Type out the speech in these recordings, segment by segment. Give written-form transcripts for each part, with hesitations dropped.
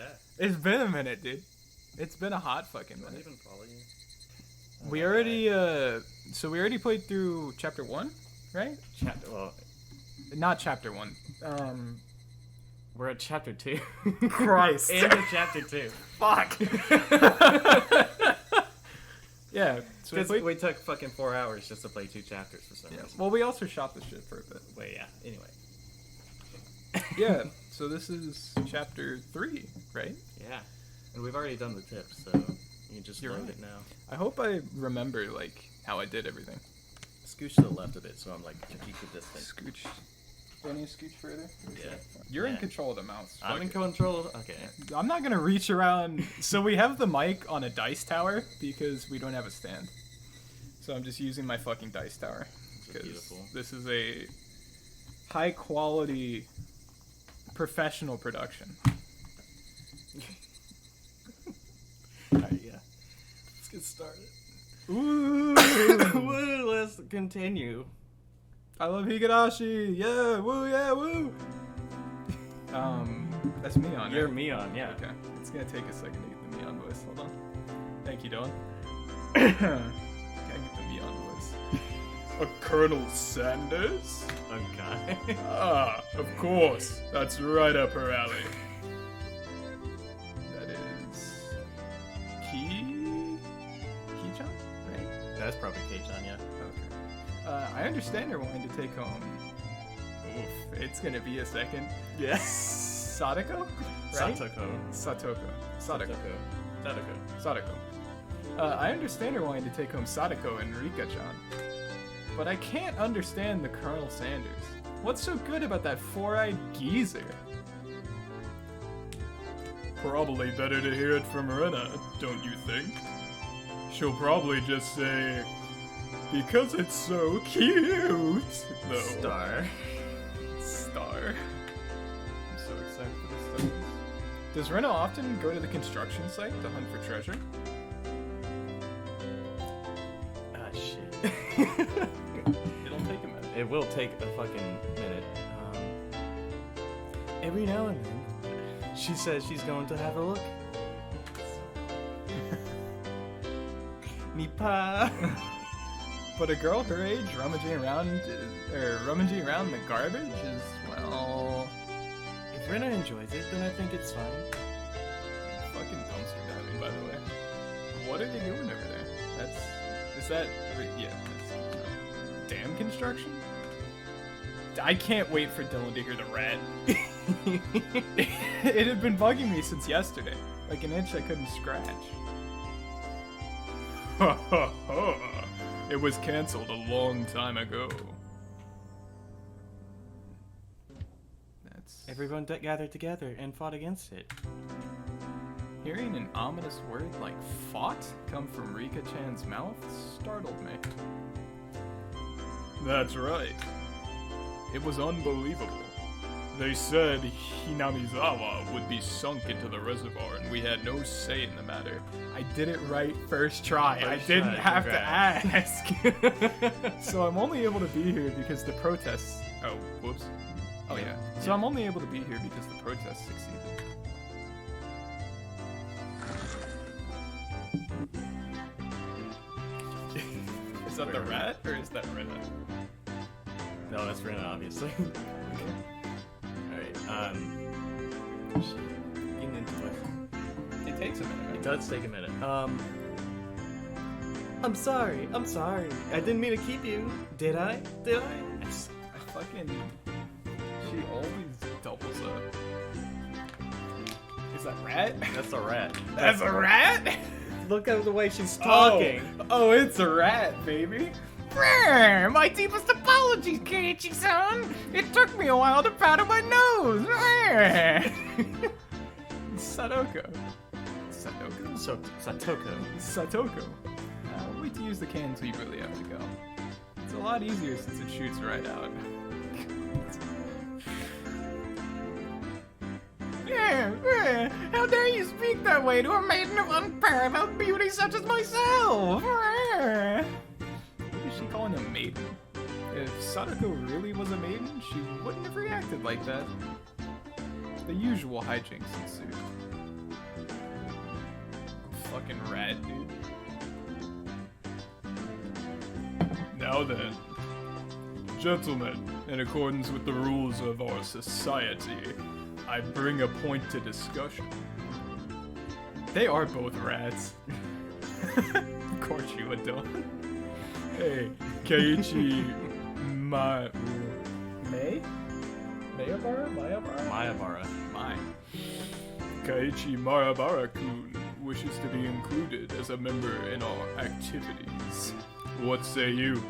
Yeah. It's been a minute, dude. It's been a hot fucking Do I minute. even follow you? We already, so we already played through chapter 1, right? Well, Not chapter 1. we're at chapter 2. Christ. Into chapter 2. Fuck. Yeah. So Because we took fucking 4 hours just to play 2 chapters for some reason. Well, we also shot the shit for a bit. Wait, yeah. Anyway. Yeah. So this is chapter 3, right? Yeah. And we've already done the tips, so you can just load it now. I hope I remember, like, how I did everything. Scooch to the left a bit, so I'm like, keep the distance. Scooch. Do I need to scooch further? Yeah. You're in control of the mouse. I'm in control. Okay. I'm not gonna reach around. So we have the mic on a dice tower because we don't have a stand. So I'm just using my fucking dice tower. Beautiful. This is a high quality professional production. Alright, yeah. Let's get started. Ooh. Woo, let's continue. I love Higurashi. Yeah, woo, yeah, woo. That's Mion. You're right? Mion, yeah. Okay. It's gonna take a second to get the Mion voice. Hold on. Thank you, Dylan. Gotta get the Mion voice. A Colonel Sanders? Okay. Ah, of course. That's right up her alley. That is Ki-chan, right? That's probably K-chan, yeah. Okay. I understand you're wanting to take home. Oof, it's gonna be a second. Yes. Sadako? Right? Satoko. Sadako. Sadako. I understand you're wanting to take home Sadako and Rika-chan. But I can't understand the Colonel Sanders. What's so good about that four-eyed geezer? Probably better to hear it from Rena, don't you think? She'll probably just say, because it's so cute. No. Star. I'm so excited for this stuff. Does Rena often go to the construction site to hunt for treasure? Ah, shit. It'll take a minute. It will take a fucking minute. Every now and then, she says she's going to have a look. Nipa. But a girl her age rummaging around the garbage is, well, If Rena enjoys it, then I think it's fine. fucking dumpster diving, by the way. What are they doing over there? Yeah, that's dam construction? I can't wait for Dylan to hear the rat. It had been bugging me since yesterday. Like an itch I couldn't scratch. Ha ha ha. It was cancelled a long time ago. That's... Everyone gathered together and fought against it. Hearing an ominous word like fought come from Rika-chan's mouth startled me. That's right. It was unbelievable. They said Hinamizawa would be sunk into the reservoir and we had no say in the matter. I did it right first try. I didn't have to ask. So I'm only able to be here because the protests... Oh, whoops. Oh yeah. So I'm only able to be here because the protests succeeded. Is that the rat or is that Rena? No, that's Rena, obviously. Alright, getting into it. It takes a minute. It does take a minute. I'm sorry. I didn't mean to keep you. Did I? I fucking... She always doubles up. Is that rat? That's a rat. That's a rat? Look at the way she's talking. Oh, it's a rat, baby. My deepest apologies, Keiichi-san. It took me a while to powder my nose. Satoko. Satoko. Wait to use the cans we really have to go. It's a lot easier since it shoots right out. How dare you speak that way to a maiden of unparalleled beauty such as myself? Why is she calling him maiden? If Sadako really was a maiden, she wouldn't have reacted like that. The usual hijinks ensued. fucking rat, dude. Now then, gentlemen, in accordance with the rules of our society, I bring a point to discussion. They are both rats. Of course you would, Dylan. Hey, Keiichi Mayabara. Keiichi Marabara-kun wishes to be included as a member in our activities. What say you?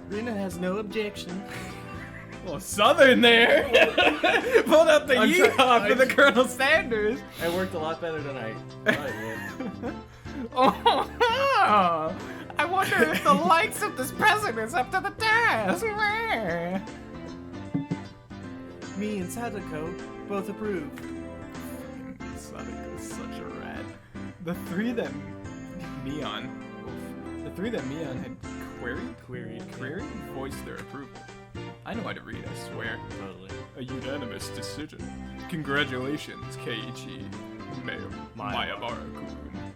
Rina has no objection. Well, Southern there! Pulled out the yeehaw for the Colonel Sanders! It worked a lot better than I thought it would. Oh, I wonder if the likes of this president's up to the task! Me and Sadako both approve. Sadako's such a rat. The three that Mion had queried, voiced their approval. I know how to read, I swear. Totally. A unanimous decision. Congratulations, Keiichi Mayabara-kun.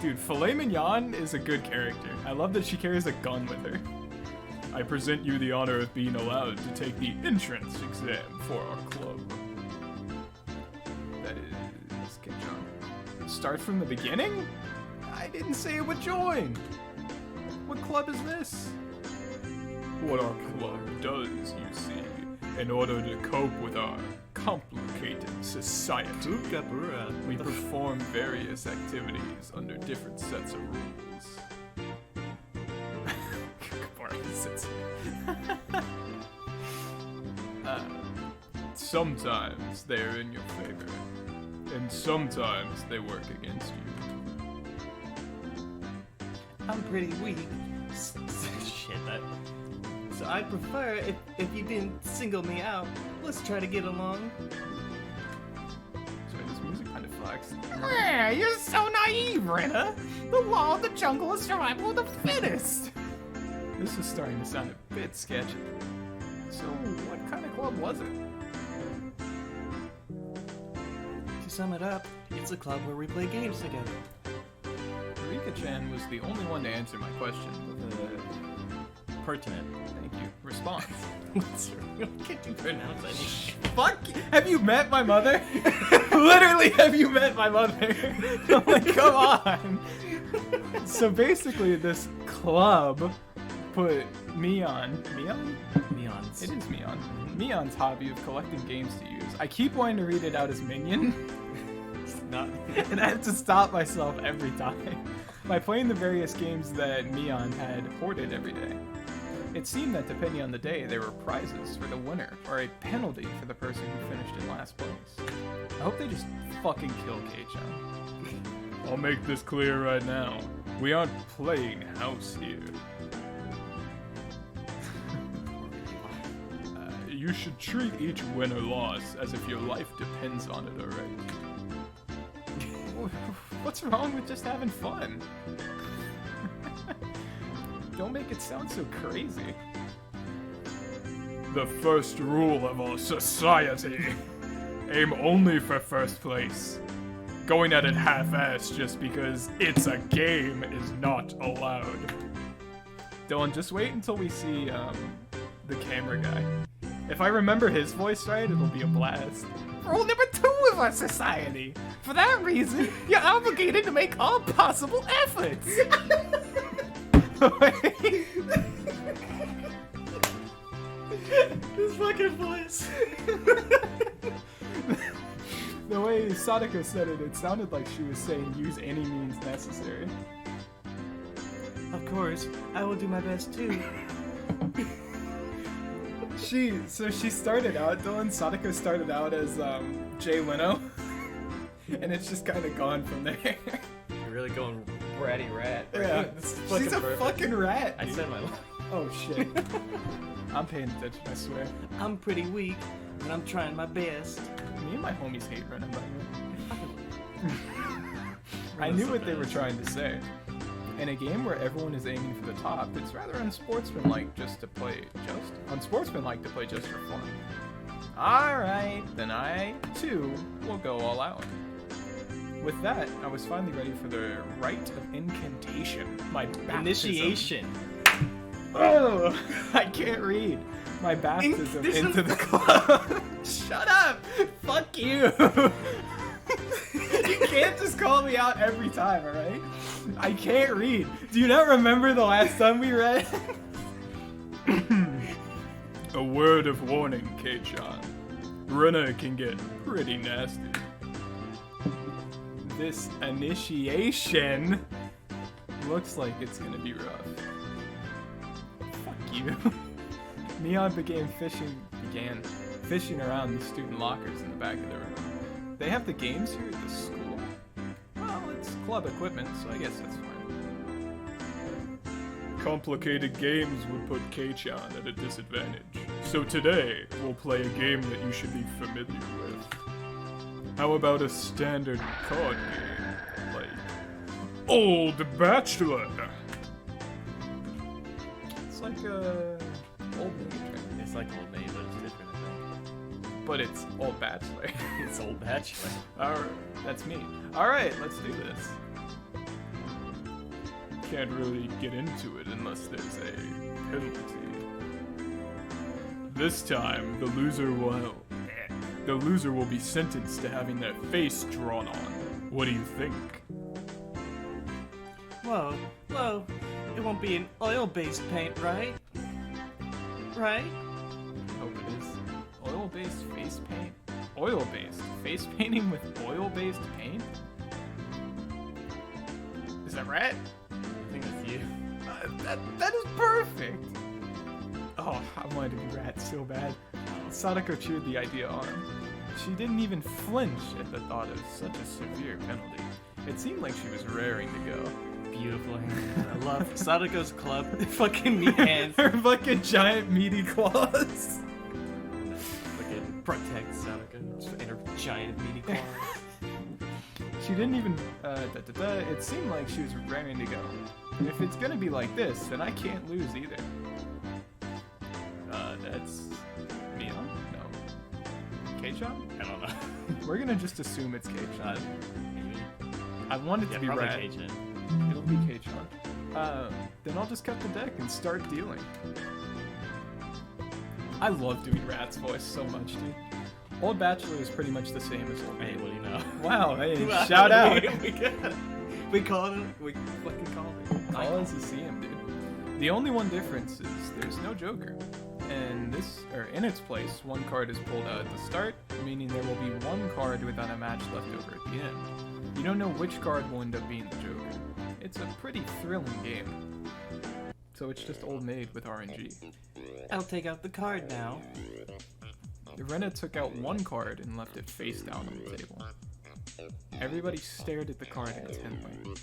Dude, Filet Mignon is a good character. I love that she carries a gun with her. I present you the honor of being allowed to take the entrance exam for our club. That is... Get John. Start from the beginning? I didn't say it would join. What club is this? What our club does, you see, in order to cope with our complicated society. We perform various activities under different sets of rules. Sometimes they are in your favor, and sometimes they work against you. I'm pretty weak. Shit, that... So I'd prefer if you didn't single me out. Let's try to get along. Sorry, this music kind of flags. You're so naive, Rena. The law of the jungle is survival of the fittest. This is starting to sound a bit sketchy. So, what kind of club was it? To sum it up, it's a club where we play games together. Rika-chan was the only one to answer my question with a pertinent, thank you, response. What's wrong? Can't you pronounce anything? Fuck! Have you met my mother? Literally, have you met my mother? I'm like, come on! So basically, this club put Mion's. It is Mion. Mion's hobby of collecting games to use. I keep wanting to read it out as Minion. It's not. And I have to stop myself every time. By playing the various games that Mion had hoarded every day. It seemed that depending on the day, there were prizes for the winner, or a penalty for the person who finished in last place. I hope they just fucking kill Kei-chan. I'll make this clear right now. We aren't playing house here. You should treat each win or loss as if your life depends on it, alright? What's wrong with just having fun? Don't make it sound so crazy. The first rule of our society. Aim only for first place. Going at it half-assed just because it's a game is not allowed. Dylan, just wait until we see the camera guy. If I remember his voice right, it'll be a blast. Rule number 2 of our society. For that reason, you're obligated to make all possible efforts. This fucking voice. The way Sadako said it, it sounded like she was saying use any means necessary. Of course, I will do my best too. So she started out, Dylan, Sadako started out as Jay Leno, and it's just kind of gone from there. You're really going bratty rat. Right? Yeah, she's a perfect. fucking rat. I said my life. Oh shit. I'm paying attention, I swear. I'm pretty weak, and I'm trying my best. Me and my homies hate Renan, by the way. I knew what they were trying to say. In a game where everyone is aiming for the top, it's rather unsportsmanlike to play just for fun. Alright, then I, too, will go all out. With that, I was finally ready for the rite of incantation. My baptism. Initiation. Oh, I can't read. My baptism into the club. Shut up! Fuck you! You can't just call me out every time, alright? I can't read. Do you not remember the last time we read? A word of warning, Kei-chan. Rena can get pretty nasty. This initiation looks like it's gonna be rough. Fuck you. Neon began fishing around the student lockers in the back of the room. They have the games here at the school? Well, it's club equipment, so I guess that's fine. Complicated games would put Kei-chan at a disadvantage. So today, we'll play a game that you should be familiar with. How about a standard card game, like Old Bachelor? It's like a Old Maid. It's like Old Maid, but it's different, I think. But it's Old Bachelor. It's Old Bachelor. Alright, that's me. Alright, let's do this. Can't really get into it unless there's a penalty. This time, the loser will be sentenced to having their face drawn on. What do you think? Whoa, it won't be an oil-based paint, right? Right? Hope it is. Oil-based face paint? Oil-based? Face painting with oil-based paint? Is that right? I think that's you. That is perfect! Oh, I wanted to be Rat so bad. Sadako cheered the idea on. She didn't even flinch at the thought of such a severe penalty. It seemed like she was raring to go. Beautiful hands. I love Sadako's club. Fucking meat hands. Her fucking giant meaty claws. Fucking protect Sadako and her giant meaty claws. She didn't even, it seemed like she was raring to go. If it's gonna be like this, then I can't lose either. That's Neon? No. Kei-chan? I don't know. We're gonna just assume it's Kei-chan. Maybe. I want it to be probably Rat. Kei-chan. It'll be Kei-chan. Then I'll just cut the deck and start dealing. I love doing Rat's voice so much, dude. Old Bachelor is pretty much the same as Old Hey, Maid. what do you know? Wow, hey, Wow, shout out! We called him. We fucking called him. Call us to see him, dude. The only one difference is there's no Joker. And in its place, one card is pulled out at the start, meaning there will be one card without a match left over at the end. You don't know which card will end up being the Joker. It's a pretty thrilling game. So it's just Old Maid with RNG. I'll take out the card now. Rena took out one card and left it face down on the table. Everybody stared at the card intently.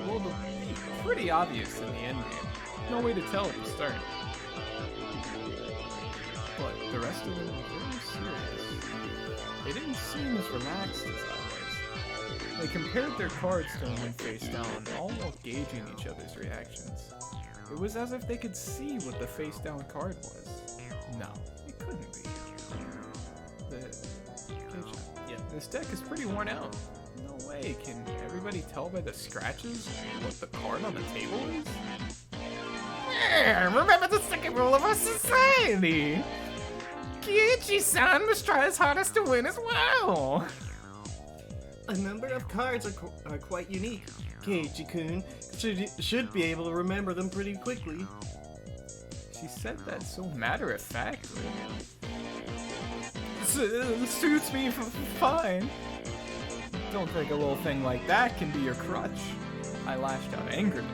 Well, it'll be pretty obvious in the endgame. No way to tell at the start. But the rest of them were very serious. They didn't seem as relaxed as always. They compared their cards to them when face down, all while gauging each other's reactions. It was as if they could see what the face down card was. No, it couldn't be. Yeah. This deck is pretty worn out. No way, can everybody tell by the scratches what the card on the table is? Remember the second rule of our society. Kiichi-san must try his hardest to win as well. A number of cards are quite unique. Keiichi-kun should be able to remember them pretty quickly. She said that so matter-of-factly. Suits me fine. Don't think a little thing like that can be your crutch. I lashed out angrily,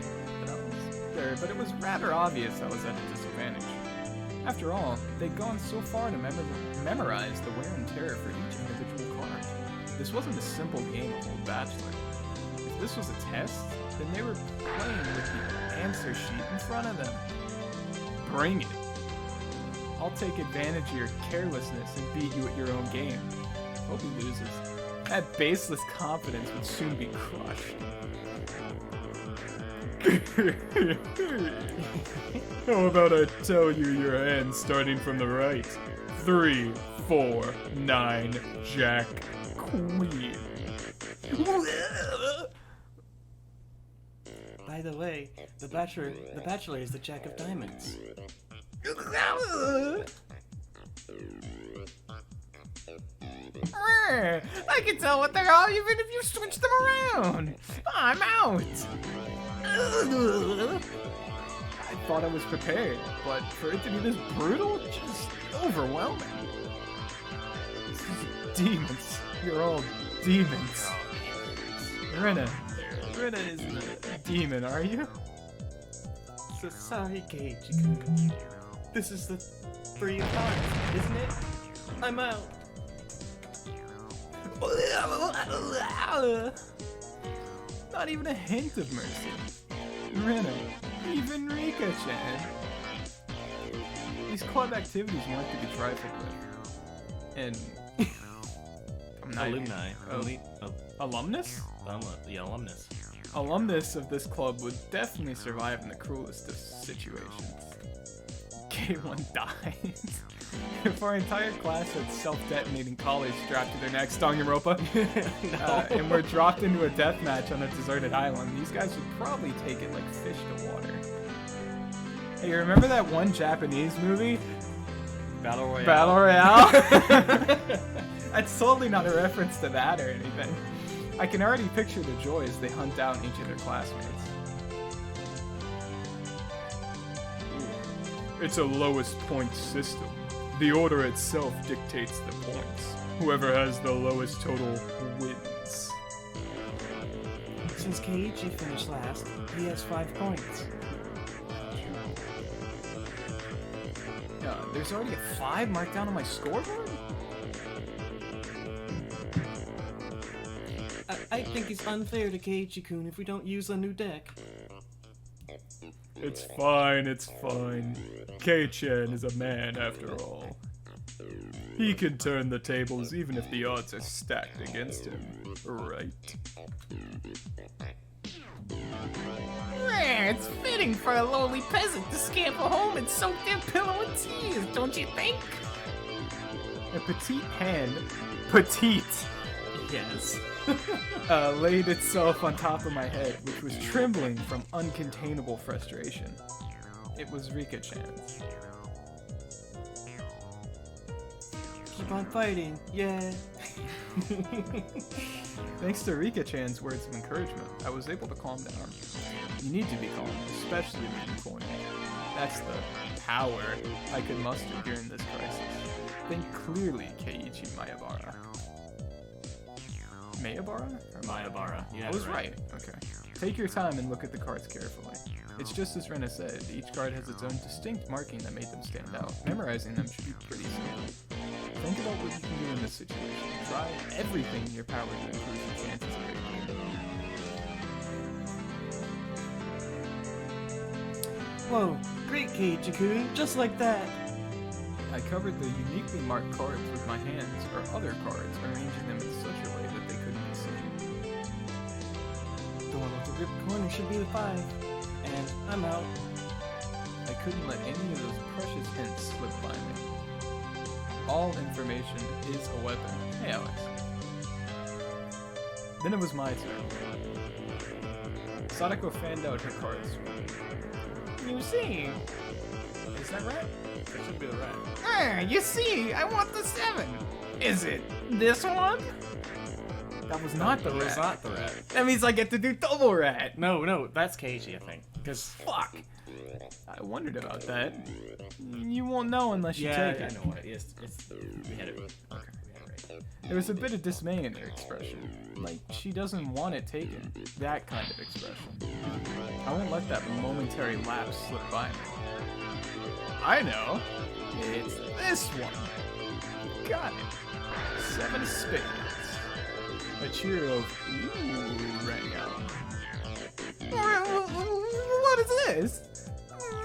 but it was rather obvious I was at a disadvantage. After all, they'd gone so far to memorize the wear and tear for each individual card. This wasn't a simple game of Old Bachelor. If this was a test, then they were playing with the answer sheet in front of them. Bring it. I'll take advantage of your carelessness and beat you at your own game. Hope he loses. That baseless confidence would soon be crushed. How about I tell you your hand starting from the right? 3, 4, 9, Jack, Queen. By the way, the bachelor is the Jack of Diamonds. I can tell what they are even if you switch them around. I'm out. I thought I was prepared, but for it to be this brutal, just overwhelming. This is demons. You're all demons. Rena isn't a demon, are you? So sorry, Keiichi-kun. This is the 3 of hearts, isn't it? I'm out. Not even a hint of mercy. Rena, even Rika-chan. These club activities weren't to be trifled with. And I'm not Alumni. alumnus? The alumnus. Alumnus of this club would definitely survive in the cruelest of situations. K1 dies. If our entire class had self-detonating collars strapped to their necks, Danganronpa, and we're dropped into a death match on a deserted island, these guys would probably take it like fish to water. Hey, you remember that one Japanese movie? Battle Royale. Battle Royale? That's totally not a reference to that or anything. I can already picture the joy as they hunt down each of their classmates. It's a lowest point system. The order itself dictates the points. Whoever has the lowest total wins. Since Keiichi finished last, he has 5 points. There's already a 5 marked down on my scoreboard? I think it's unfair to Keiichi-kun if we don't use a new deck. It's fine, it's fine. Kei-chan is a man after all. He can turn the tables even if the odds are stacked against him, right? It's fitting for a lowly peasant to scamper home and soak their pillow in tears, don't you think? A petite hand, petite, Yes. laid itself on top of my head, which was trembling from uncontainable frustration. It was Rika-chan's. Keep on fighting, yeah. Thanks to Rika-chan's words of encouragement, I was able to calm down. You need to be calm, especially when you're cornered. That's the power I could muster during this crisis. Think clearly, Keiichi Mayabara. Mayabara? Or Mayabara. Yeah, I was right. Okay. Take your time and look at the cards carefully. It's just as Rena said, each card has its own distinct marking that made them stand out. Memorizing them should be pretty simple. Think about what you can do in this situation. Try everything in your power to improve your chances of victory. Whoa, great Keiichi-kun, just like that. I covered the uniquely marked cards with my hands or other cards, arranging them in such a way that they couldn't be seen. The one with the ripped corner should be the 5. And I'm out. I couldn't let any of those precious hints slip by me. All information is a weapon. Hey, Alex. Then it was my turn. Sadako fanned out her cards. You see? Is that right? That should be the right. You see, I want the 7. Is it this one? That was not the It was rat. not the rat. That means I get to do double rat. No, that's Keiichi, I think. Because, Fuck. I wondered about that. You won't know unless you yeah, take I it. know what it is. We had it. Okay. We had it right. There was a bit of dismay in her expression. Like, she doesn't want it taken. That kind of expression. I won't let that momentary lapse slip by me. I know. It's this one. Got it. 7 of spades. A cheer of ooh rang out. What is this?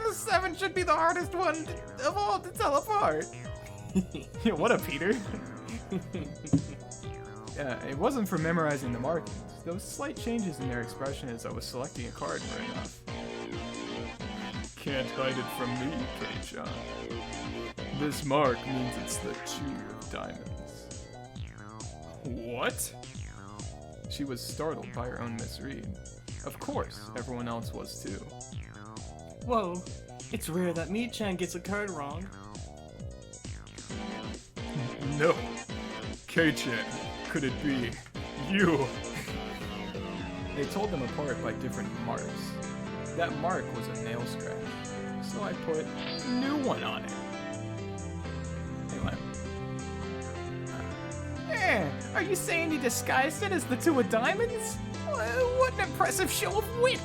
The 7 should be the hardest one of all to tell apart. Yeah, what a Peter. It wasn't for memorizing the markings. Those slight changes in their expression as I was selecting a card were enough. Can't hide it from me, Kei-chan. This mark means it's the 2 of diamonds. What? She was startled by her own misread. Of course, everyone else was too. Whoa, it's rare that Mi-chan gets a card wrong. No. Kei-chan, could it be you? They told them apart by different marks. That mark was a nail scratch, so I put a new one on it. They went, Are you saying you disguised it as the 2 of diamonds? What an impressive show of wit!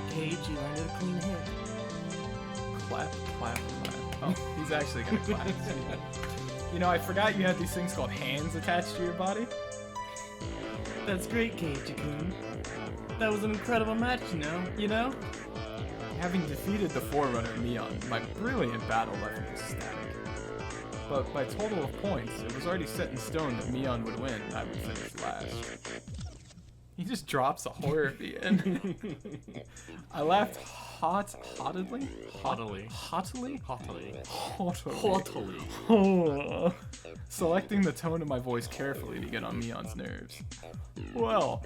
Cage, you landed a clean hit. clap, clap, clap. Oh, he's actually gonna clap. You know, I forgot you had these things called hands attached to your body. That's great, Keiji-kun. That was an incredible match, you know? Having defeated the Forerunner Neon, my brilliant battle left me ecstatic. But by total of points, it was already set in stone that Mion would win and I would finish last. He just drops a horror beat in. I laughed haughtily. Selecting the tone of my voice carefully to get on Mion's nerves. Well,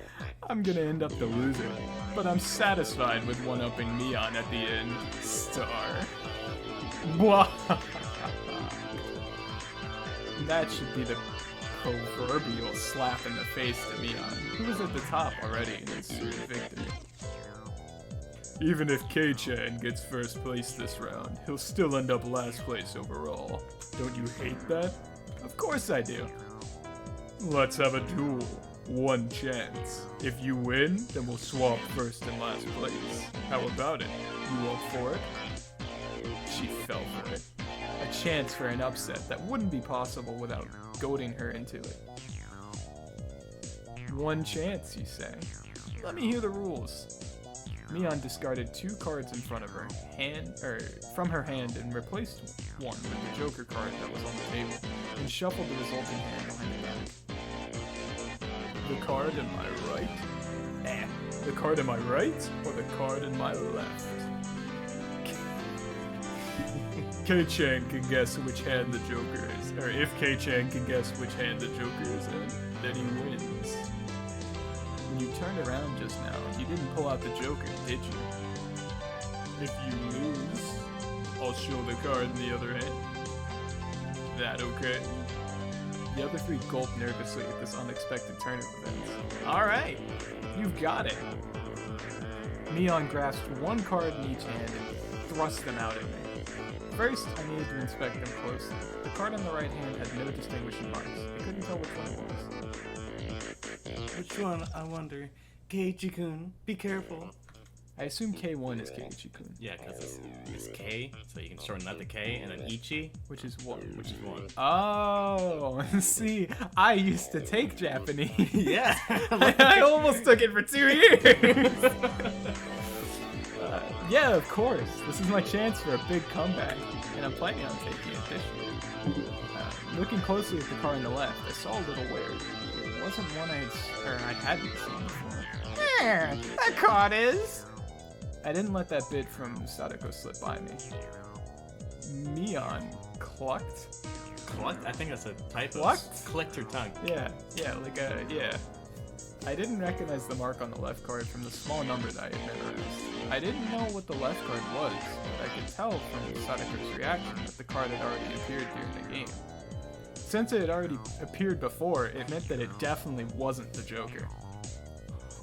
I'm gonna end up the loser, but I'm satisfied with one-upping Mion at the end. Star. That should be the proverbial slap in the face to Mion, who was at the top already in ensued victory. Even if Kei-chan gets first place this round, he'll still end up last place overall. Don't you hate that? Of course I do. Let's have a duel. One chance. If you win, then we'll swap first and last place. How about it? You up for it? She fell for it. A chance for an upset that wouldn't be possible without goading her into it. One chance, you say? Let me hear the rules. Mion discarded 2 cards in front of her from her hand and replaced one with the Joker card that was on the table, and shuffled the resulting hand behind the back. The card in my right? The card in my right, or the card in my left? Kei-chan can guess which hand the Joker is, or if Kei-chan can guess which hand the Joker is in, then he wins. When you turned around just now, you didn't pull out the Joker, did you? If you lose, I'll show the card in the other hand. That okay? The other 3 gulped nervously at this unexpected turn of events. Alright, you've got it. Mion grasped 1 card in each hand and thrust them out at me. First, I needed to inspect them closely. The card on the right hand had no distinguishing marks. I couldn't tell which one it was. Which one, I wonder? Keiichi-kun, be careful. I assume K1 is Keiichi-kun. Yeah, because it's K, so you can shorten that to K, and then Ichi, Which is what? which is 1. Oh, see, I used to take Japanese. Yeah! I almost took it for 2 years. Yeah, of course. This is my chance for a big comeback, and I'm planning on taking it this year. Looking closely at the car on the left, I saw a little weird. It wasn't one I hadn't seen before. That card is. I didn't let that bit from Sadako slip by me. Mion clucked? Clucked? I think that's a type Clucked? of clicked her tongue. Yeah, yeah. I didn't recognize the mark on the left card from the small number that I had memorized. I didn't know what the left card was, but I could tell from Sadako's reaction that the card had already appeared during the game. Since it had already appeared before, it meant that it definitely wasn't the Joker.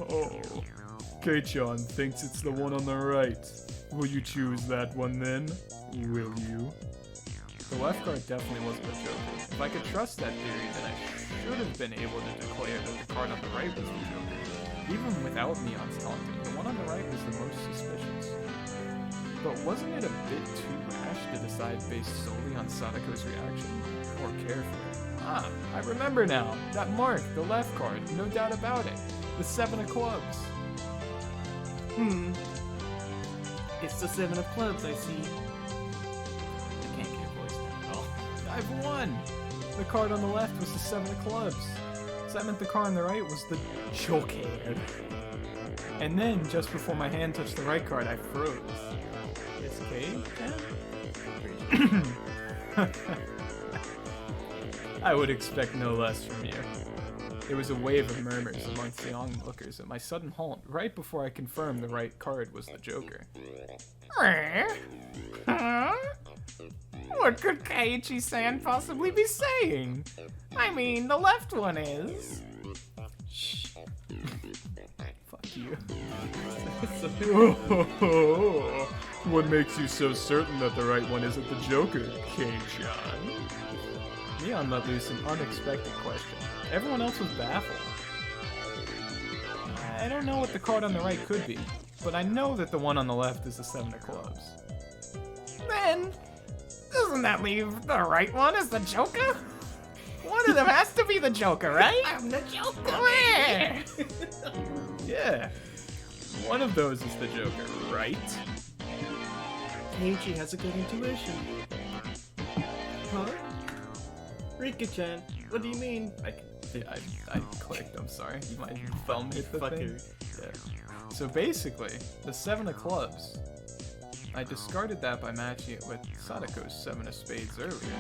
Oh, Kei-chan thinks it's the one on the right. Will you choose that one then? Will you? The left card definitely wasn't the Joker. If I could trust that theory, then I should have been able to declare that the card on the right was the Joker. Even without Mion's taunting, the one on the right was the most suspicious. But wasn't it a bit too rash to decide based solely on Sadako's reaction? Or carefully? I remember now. That mark, the left card, no doubt about it. The 7 of clubs. It's the 7 of clubs, I see. I can't get a voice now. Oh. I've won! The card on the left was the 7 of clubs. So that meant the card on the right was the Joker. And then, just before my hand touched the right card, I froze. It's K? I would expect no less from you. There was a wave of murmurs amongst the onlookers at my sudden halt right before I confirmed the right card was the Joker. Huh? What could Keiichi-san possibly be saying? I mean, the left one is. Shh. Fuck you. What makes you so certain that the right one isn't the Joker, Kei-chan? Neon let loose an unexpected question. Everyone else was baffled. I don't know what the card on the right could be, but I know that the one on the left is the 7 of clubs. Then, doesn't that leave the right one as the Joker? One of them has to be the Joker, right? I'm the Joker. Where? Yeah. One of those is the Joker, right? Keiichi has a good intuition. Huh? Rika-chan, what do you mean? I clicked, I'm sorry. My thumb hit the thing. Fucker. Yeah. So basically, the 7 of clubs, I discarded that by matching it with Sadako's 7 of spades earlier.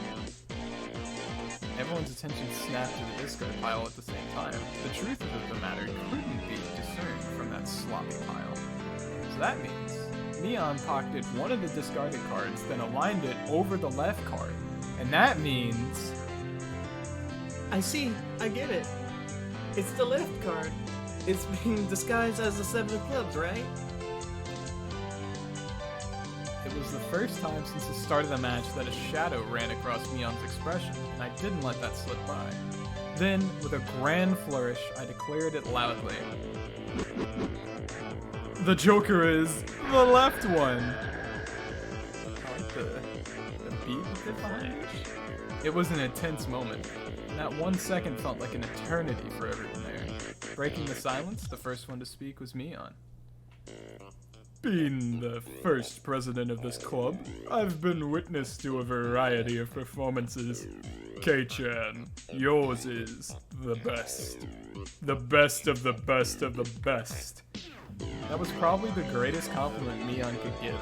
Everyone's attention snapped to the discard pile at the same time. The truth of the matter couldn't be discerned from that sloppy pile. So that means Neon pocketed one of the discarded cards, then aligned it over the left card. And that means... I see, I get it. It's the left card. It's being disguised as the 7 of clubs, right? It was the first time since the start of the match that a shadow ran across Neon's expression, and I didn't let that slip by. Then, with a grand flourish, I declared it loudly. The Joker is the left one! I like the beat with it behind it. It was an intense moment, and that 1 second felt like an eternity for everyone there. Breaking the silence, the first one to speak was Neon. Being the first president of this club, I've been witness to a variety of performances. Kei-chan, yours is the best. The best of the best of the best. That was probably the greatest compliment Neon could give.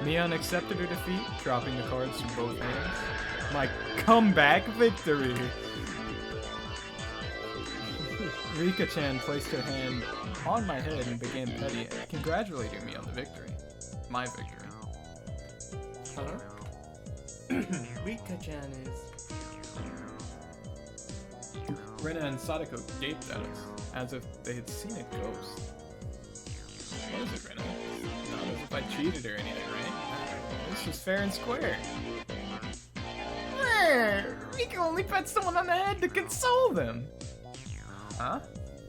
Neon accepted her defeat, dropping the cards from both hands. My comeback victory! Rika-chan placed her hand on my head and began congratulating me on the victory. My victory. Huh? Rika-chan is... Rena and Sadako gaped at us, as if they had seen a ghost. What is it, Rena? Not as if I cheated or anything, right? This was fair and square. Rika only pet someone on the head to console them. Huh?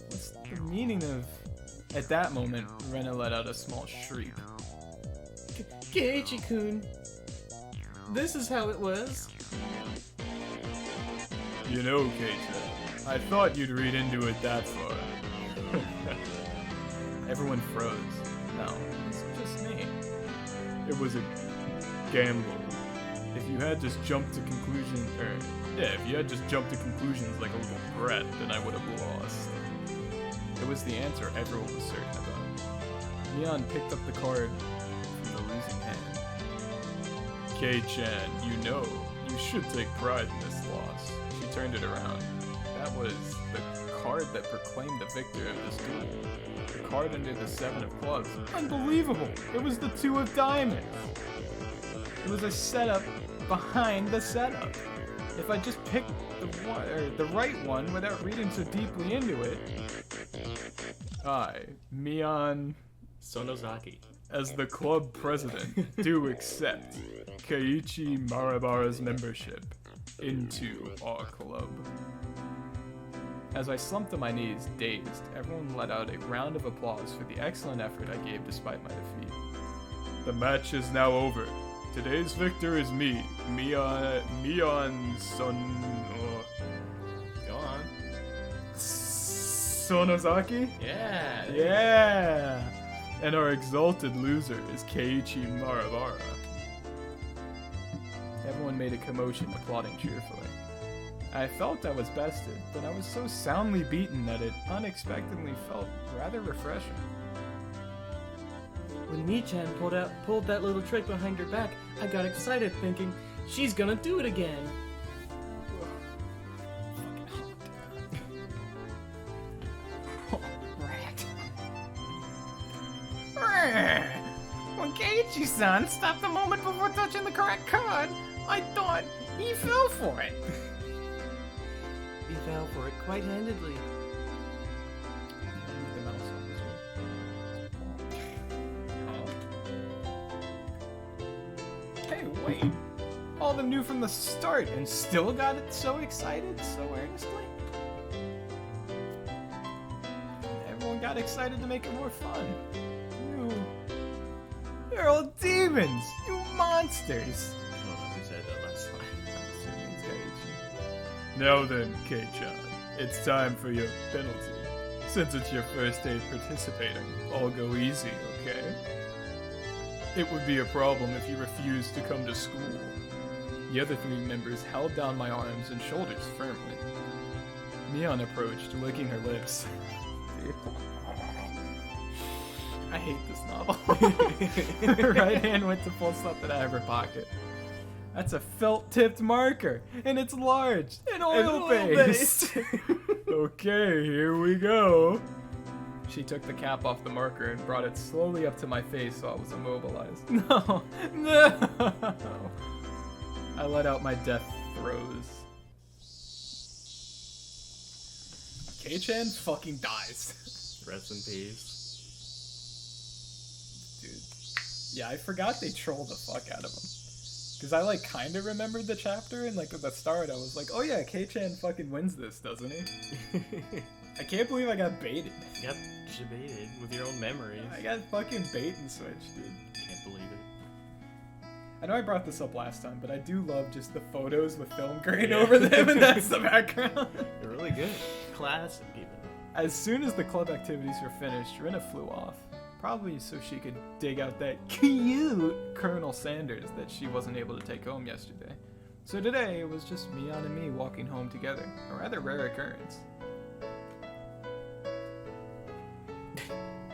What's the meaning of... At that moment, Rena let out a small shriek. Keiichi-kun, this is how it was. You know, Keita, I thought you'd read into it that far. Everyone froze. No, it's just me. It was a gamble. If you had just jumped to conclusions, if you had just jumped to conclusions like a little brat, then I would have lost. It was the answer everyone was certain about. Neon picked up the card from the losing hand. Kei-chan, you know, you should take pride in this loss. She turned it around. That was the card that proclaimed the victor of this duel. The card under the 7 of clubs. Unbelievable! It was the 2 of diamonds! It was a setup behind the setup. If I just picked the right one without reading so deeply into it, I, Mion Sonozaki. as the club president, do accept Keiichi Marabara's membership into our club. As I slumped to my knees, dazed, everyone let out a round of applause for the excellent effort I gave despite my defeat. The match is now over. Today's victor is me, Mion Son... Go on. Sonozaki? Yeah. Yeah! And our exalted loser is Keiichi Marabara. Everyone made a commotion, applauding cheerfully. I felt I was bested, but I was so soundly beaten that it unexpectedly felt rather refreshing. When Mi-chan pulled that little trick behind her back, I got excited thinking, she's gonna do it again. When Keiichi-san stopped the moment before touching the correct card, I thought he fell for it. He fell for it quite handedly. Hey, wait. All of them knew from the start and still got it so excited so earnestly? Everyone got excited to make it more fun. You're all demons! You monsters! Oh, who said that last time? I'm assuming it's Keiichi. Now then, Kei-chan, it's time for your penalty. Since it's your first day participating, I'll go easy, okay? It would be a problem if you refused to come to school. The other three members held down my arms and shoulders firmly. Mion approached, licking her lips. I hate this novel. Her right hand went to pull something out of her pocket. That's a felt-tipped marker, and it's large and oil-based. Okay, here we go. She took the cap off the marker and brought it slowly up to my face while I was immobilized. No, no! I let out my death throes. Kei-chan fucking dies. Rest in peace. Dude. Yeah, I forgot they trolled the fuck out of him. Because I, like, kind of remembered the chapter, and, like, at the start, I was like, oh yeah, Kei-chan fucking wins this, doesn't he? I can't believe I got baited. You got baited with your own memories. I got fucking bait and switched, dude. Can't believe it. I know I brought this up last time, but I do love just the photos with film grain over them, and that's the background. They're really good. Classic, even. As soon as the club activities were finished, Rina flew off. Probably so she could dig out that cute Colonel Sanders that she wasn't able to take home yesterday. So today, it was just Mion and me walking home together. A rather rare occurrence.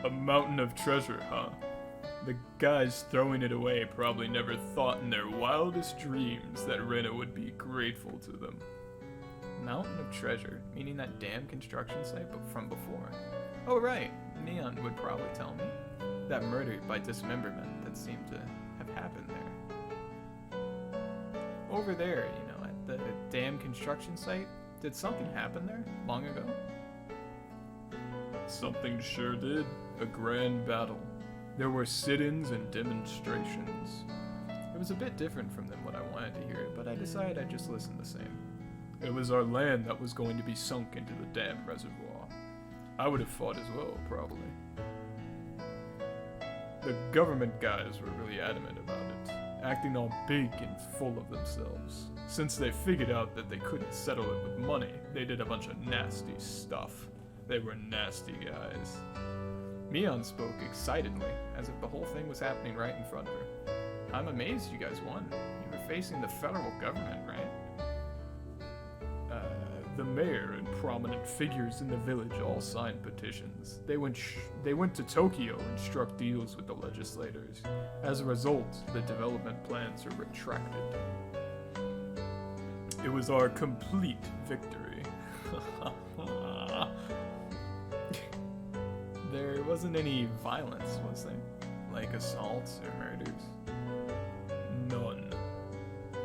A mountain of treasure, huh? The guys throwing it away probably never thought in their wildest dreams that Rina would be grateful to them. Mountain of treasure, meaning that damn construction site from before. Oh right, Neon would probably tell me. That murder by dismemberment that seemed to have happened there. Over there, you know, at the damn construction site, did something happen there long ago? Something sure did. A grand battle. There were sit-ins and demonstrations. It was a bit different from them what I wanted to hear, but I decided I'd just listen the same. It was our land that was going to be sunk into the damn reservoir. I would have fought as well, probably. The government guys were really adamant about it, acting all big and full of themselves. Since they figured out that they couldn't settle it with money, they did a bunch of nasty stuff. They were nasty guys. Mion spoke excitedly, as if the whole thing was happening right in front of her. I'm amazed you guys won. You were facing the federal government, right? The mayor and prominent figures in the village all signed petitions. They went to Tokyo and struck deals with the legislators. As a result, the development plans were retracted. It was our complete victory. There wasn't any violence, was there? Like assaults or murders? None.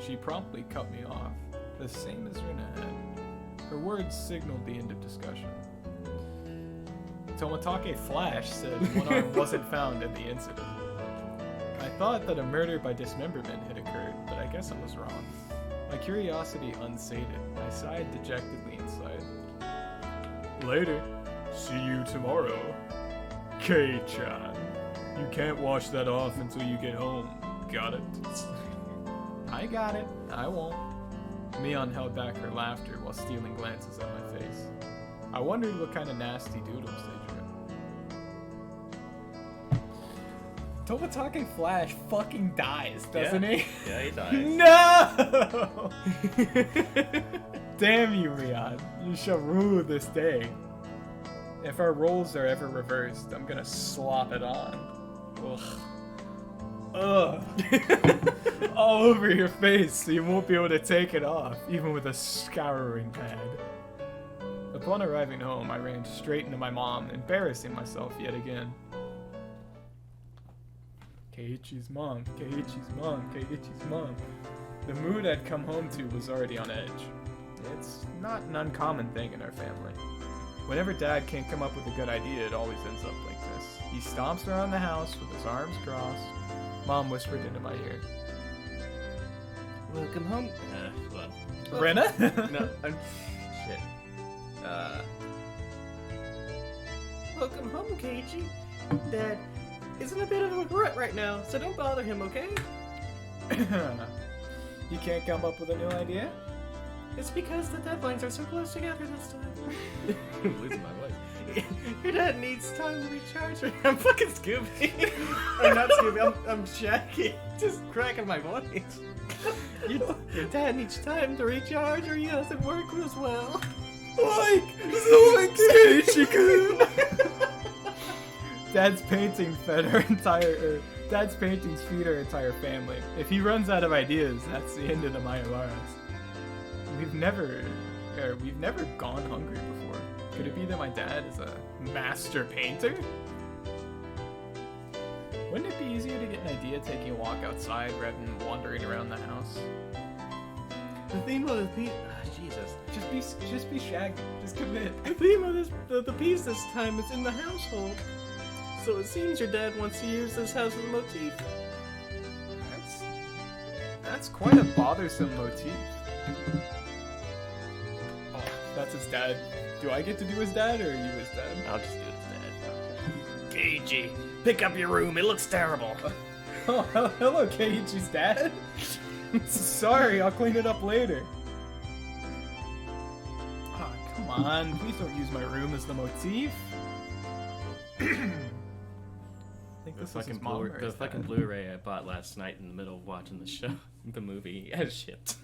She promptly cut me off, the same as Rina had. Her words signaled the end of discussion. Tomatake Flash said one arm wasn't found in the incident. I thought that a murder by dismemberment had occurred, but I guess I was wrong. My curiosity unsated, I sighed dejectedly inside. Later. See you tomorrow. Kei-chan. You can't wash that off until you get home. Got it? I got it. I won't. Mion held back her laughter while stealing glances at my face. I wondered what kind of nasty doodles they drew. Tomatake Flash fucking dies, doesn't he? Yeah, he dies. No! Damn you, Leon. You shall rue this day. If our roles are ever reversed, I'm gonna slop it on. Ugh. Ugh. All over your face, so you won't be able to take it off, even with a scouring pad. Upon arriving home, I ran straight into my mom, embarrassing myself yet again. Keiichi's mom, Keiichi's mom, Keiichi's mom. The mood I'd come home to was already on edge. It's not an uncommon thing in our family. Whenever Dad can't come up with a good idea, it always ends up like this. He stomps around the house with his arms crossed. Mom whispered into my ear. Welcome home. Rena? No, I'm... Shit. Welcome home, Keiichi. Dad is in a bit of a rut right now, so don't bother him, okay? You can't come up with a new idea? It's because the deadlines are so close together this time. I'm losing my voice. Your dad needs time to recharge. I'm fucking Scooby. I'm not Scooby, I'm Shaggy. Just cracking my voice. Your dad needs time to recharge or he doesn't work as well. Zoink, Keiichi-kun! Dad's paintings feed our family. If he runs out of ideas, that's the end of the Mayoraras. We've never gone hungry before. Could it be that my dad is a master painter? Wouldn't it be easier to get an idea taking a walk outside rather than wandering around the house? The theme of the piece... Jesus. Just be Shaggy. Just commit. The theme of the piece this time is in the household. So it seems your dad wants to use this house as a motif. That's quite a bothersome motif. Oh, that's his dad. Do I get to do his dad, or are you his dad? I'll just do his dad. Keiichi, pick up your room. It looks terrible. Oh, hello, Keiichi's dad. Sorry, I'll clean it up later. Oh, come on. Please don't use my room as the motif. I think this is his mom or The his fucking dad. Blu-ray I bought last night in the middle of watching the show, the movie, has shipped.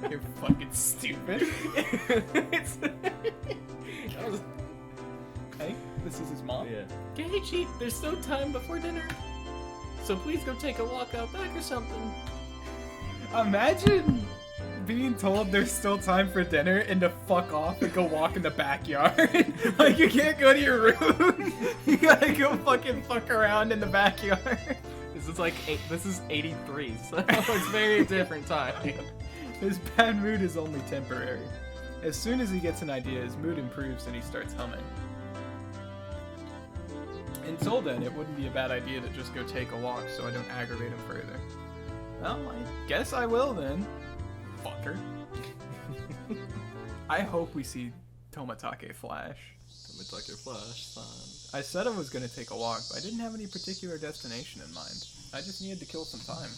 You're fucking stupid. Hey, this is his mom? Yeah. Keiichi, there's still time before dinner. So please go take a walk out back or something. Imagine being told there's still time for dinner and to fuck off and go walk in the backyard. Like, you can't go to your room. You gotta go fucking fuck around in the backyard. This is 83, so it's very different time. His bad mood is only temporary. As soon as he gets an idea, his mood improves and he starts humming. Until then, it wouldn't be a bad idea to just go take a walk so I don't aggravate him further. Well, I guess I will then. Fucker. I hope we see Tomatake Flash. Tomatake Flash, son. I said I was going to take a walk, but I didn't have any particular destination in mind. I just needed to kill some time.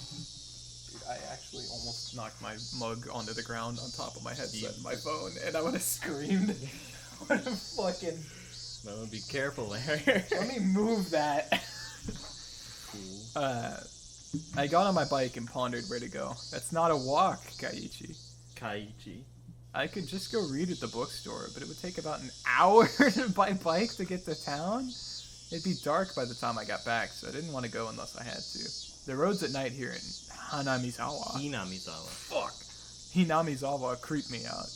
Dude, I actually almost knocked my mug onto the ground on top of my headset and my phone, and I would have screamed. I would have fucking... No, be careful there. Let me move that. I got on my bike and pondered where to go. That's not a walk, Keiichi. I could just go read at the bookstore, but it would take about an hour by bike to get to town. It'd be dark by the time I got back, so I didn't want to go unless I had to. The roads at night here in Hinamizawa. Fuck! Hinamizawa creeped me out.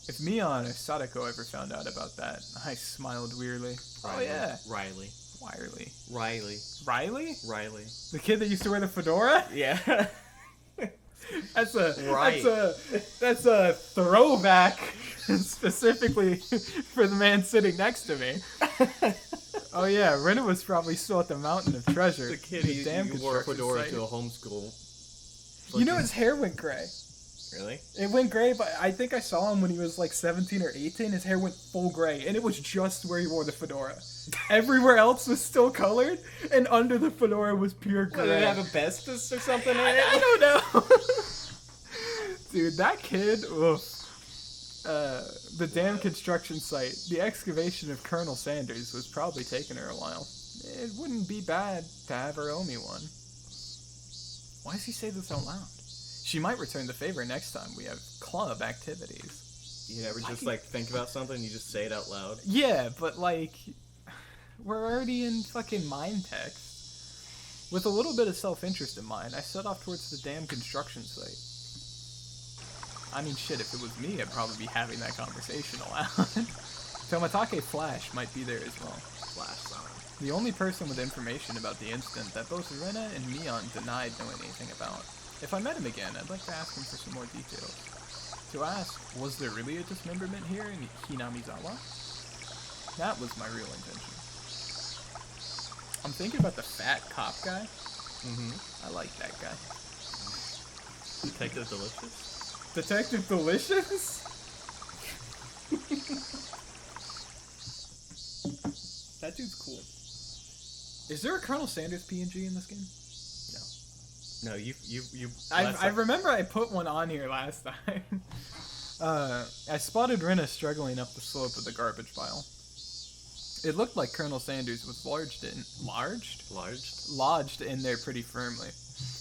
If Mion or Sadako ever found out about that, I smiled wearily. Oh yeah. Riley. Riley? The kid that used to wear the fedora? Yeah. That's a throwback specifically for the man sitting next to me. Oh yeah, Rena was probably still at the Mountain of Treasure. The kid who wore a fedora to a homeschool. You know his hair went gray. Really? It went gray, but I think I saw him when he was like 17 or 18. His hair went full gray, and it was just where he wore the fedora. Everywhere else was still colored, and under the fedora was pure gray. Did it have asbestos or something in it? I don't know. Dude, that kid, oof. The damn construction site, the excavation of Colonel Sanders was probably taking her a while. It wouldn't be bad to have her owe me one. Why does he say this out loud? She might return the favor next time we have club activities. You ever just like think about something and you just say it out loud? Yeah, but like, we're already in fucking mind text. With a little bit of self-interest in mind, I set off towards the damn construction site. I mean, shit, if it was me, I'd probably be having that conversation aloud. Tomatake Flash might be there as well. Flash sign. The only person with information about the incident that both Rena and Mion denied knowing anything about. If I met him again, I'd like to ask him for some more details. To ask, was there really a dismemberment here in Hinamizawa? That was my real intention. I'm thinking about the fat cop guy. I like that guy. Detective Delicious? Detective Delicious? That dude's cool. Is there a Colonel Sanders PNG in this game? No, you. I remember I put one on here last time. I spotted Rena struggling up the slope of the garbage pile. It looked like Colonel Sanders was lodged in there pretty firmly.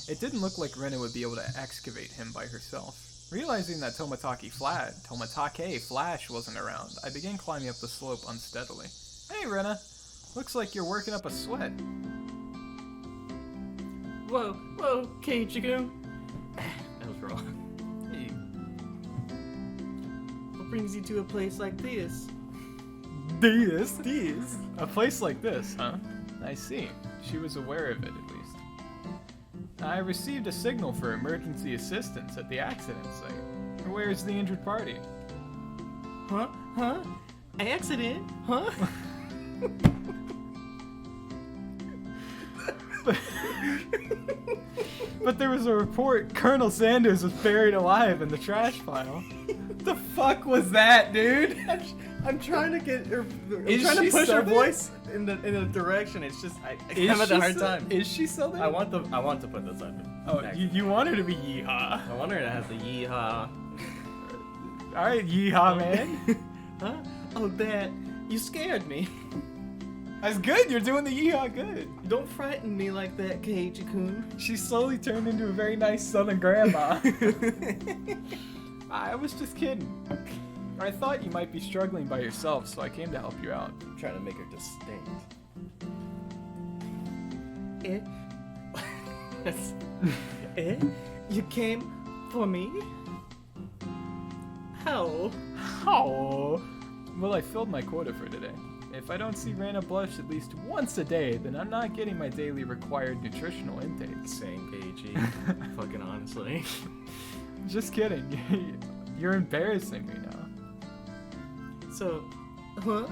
It didn't look like Rena would be able to excavate him by herself. Realizing that Tomatake Flash wasn't around, I began climbing up the slope unsteadily. Hey Rena, looks like you're working up a sweat. Whoa, Keiichi-kun. That was wrong. Hey. What brings you to a place like this? This? A place like this, huh? I see. She was aware of it, at least. I received a signal for emergency assistance at the accident site. Where's the injured party? Huh? Accident? Huh? But there was a report Colonel Sanders was buried alive in the trash pile. The fuck was that, dude? I'm trying to get her. I'm Is trying to she push her Southern? voice in a direction. It's just I'm having a hard time. Is she Southern? I want to put this under. Oh, you want her to be yeehaw. I want her to have the yeehaw. Alright, yeehaw, man. Huh? Oh, that. You scared me. That's good, you're doing the yeehaw good. Don't frighten me like that, Keiichi-kun. She slowly turned into a very nice Southern grandma. I was just kidding. I thought you might be struggling by yourself, so I came to help you out. I'm trying to make her distinct. You came for me? How? Oh. Well, I filled my quota for today. If I don't see Rena blush at least once a day, then I'm not getting my daily required nutritional intake. Same, Keiichi. Fucking honestly. Just kidding. You're embarrassing me now. So, huh?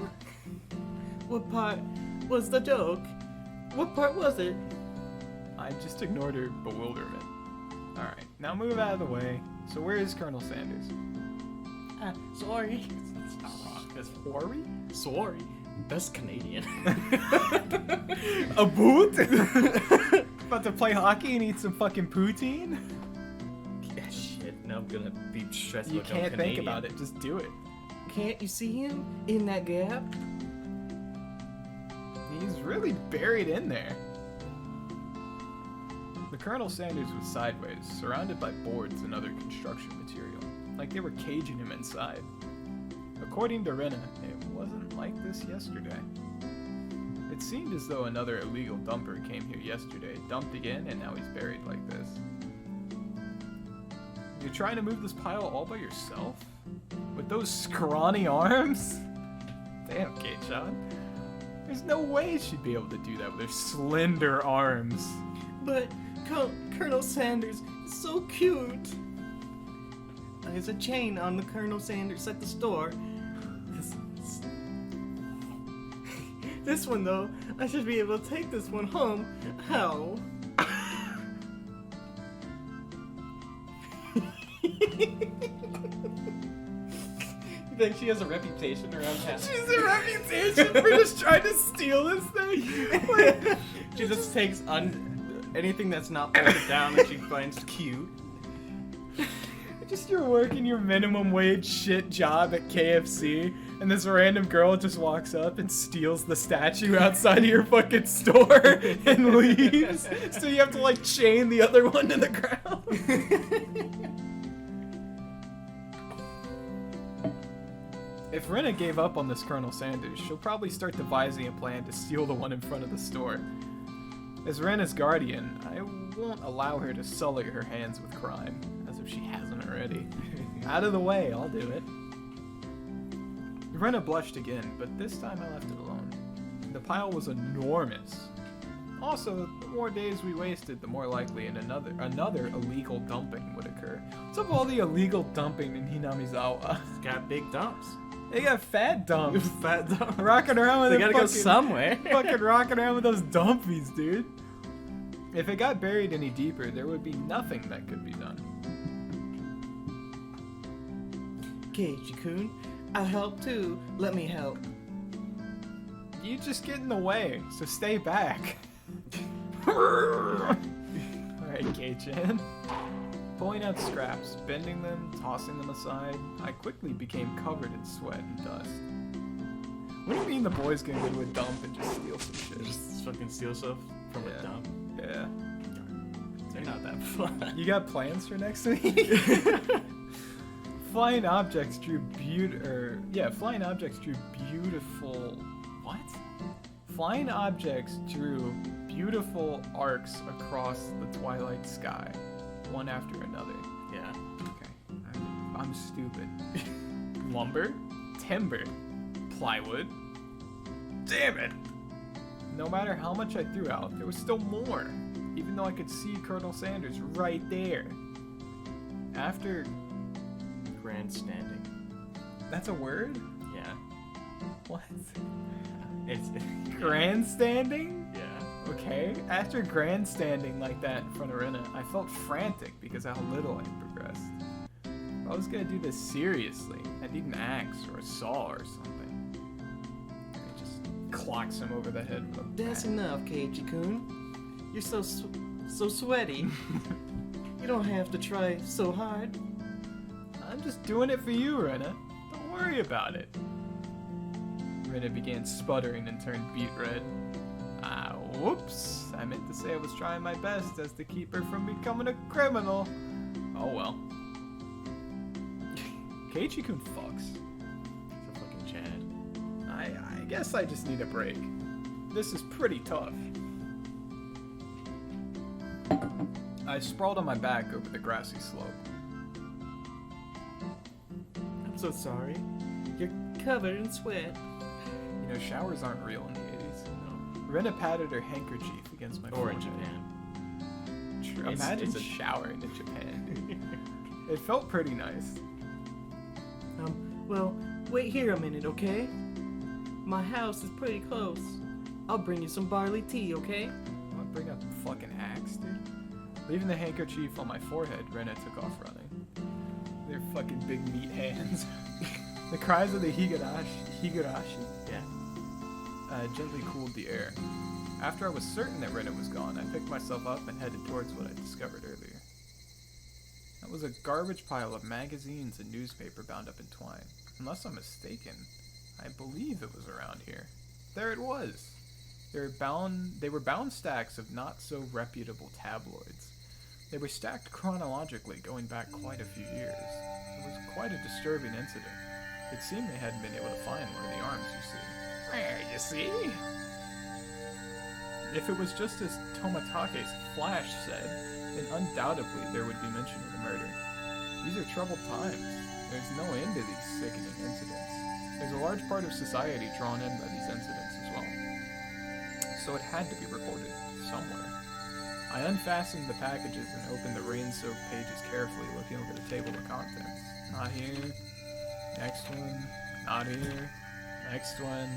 What part was the joke? What part was it? I just ignored her bewilderment. Alright, now move out of the way. So where is Colonel Sanders? Sorry. It's not wrong. That's Ori? Sorry. That's Canadian. A boot? About to play hockey and eat some fucking poutine? Yeah, shit. Now I'm gonna be stressed You about going can't think Canadian. about it, just do it. Can't you see him in that gap? He's really buried in there. The Colonel Sanders was sideways, surrounded by boards and other construction material, like they were caging him inside. According to Rena, it wasn't like this yesterday. It seemed as though another illegal dumper came here yesterday, dumped again, and now he's buried like this. You're trying to move this pile all by yourself? With those scrawny arms? Damn, Kate-chan. There's no way she'd be able to do that with her slender arms. But Colonel Sanders is so cute. There's a chain on the Colonel Sanders at the store. This one though, I should be able to take this one home. How? You think she has a reputation around town? She's a reputation for just trying to steal this thing. Like, She just takes anything that's not bolted down that she finds cute. just you're working your minimum wage shit job at KFC, and this random girl just walks up and steals the statue outside of your fucking store and leaves. So you have to like chain the other one to the ground. If Rena gave up on this Colonel Sanders, she'll probably start devising a plan to steal the one in front of the store. As Rena's guardian, I won't allow her to sully her hands with crime, as if she hasn't already. Out of the way, I'll do it. Rena blushed again, but this time I left it alone. The pile was enormous. Also, the more days we wasted, the more likely another illegal dumping would occur. What's up with all the illegal dumping in Hinamizawa? It's got big dumps. They got fat dumps. Fat dumps. Rocking around with They gotta go somewhere. Fucking rocking around with those dumpies, dude. If it got buried any deeper, there would be nothing that could be done. Keiichi-kun, I'll help too. Let me help. You just get in the way, so stay back. Alright, Kei-chan. Pulling out scraps, bending them, tossing them aside, I quickly became covered in sweat and dust. What do you mean the boys can go to a dump and just steal some shit? Just fucking steal stuff from a dump. Yeah. They're not that fun. You got plans for next week? Flying objects drew flying objects drew beautiful... What? Flying objects drew beautiful arcs across the twilight sky, one after another. Yeah. Okay. I'm stupid. Lumber, timber, plywood. Damn it! No matter how much I threw out, there was still more, even though I could see Colonel Sanders right there. After... Grandstanding. That's a word? Yeah. What? It's... Grandstanding? Yeah. Okay. After grandstanding like that in front of Rena, I felt frantic because of how little I had progressed. If I was gonna do this seriously, I'd need an axe or a saw or something. I just clocks him over the head with a That's bat. enough, Keiichi-kun. You're so sweaty. You don't have to try so hard. I'm just doing it for you, Rena. Don't worry about it. Rena began sputtering and turned beet red. Whoops. I meant to say I was trying my best as to keep her from becoming a criminal. Oh well. Keiichi-kun fucks. He's a fucking Chad. I guess I just need a break. This is pretty tough. I sprawled on my back over the grassy slope. I'm so sorry. You're covered in sweat. You know, showers aren't real in the 80s. No. Rena patted her handkerchief against my Or in forehead. Japan. True. It's- Imagine it's a- showering in Japan. It felt pretty nice. Well, wait here a minute, okay? My house is pretty close. I'll bring you some barley tea, okay? I'll bring a fucking axe, dude. Leaving the handkerchief on my forehead, Rena took off running. Their fucking big meat hands. The cries of the Higurashi Yeah. gently cooled the air. After I was certain that Rena was gone, I picked myself up and headed towards what I discovered earlier. That was a garbage pile of magazines and newspaper bound up in twine. Unless I'm mistaken, I believe it was around here. There it was. They were bound stacks of not so reputable tabloids. They were stacked chronologically, going back quite a few years. It was quite a disturbing incident. It seemed they hadn't been able to find one of the arms, you see. Where, you see? If it was just as Tomatake's flash said, then undoubtedly there would be mention of the murder. These are troubled times. There's no end to these sickening incidents. There's a large part of society drawn in by these incidents as well. So it had to be recorded somewhere. I unfastened the packages and opened the rain-soaked pages carefully, looking over the table of contents. Not here. Next one. Not here. Next one.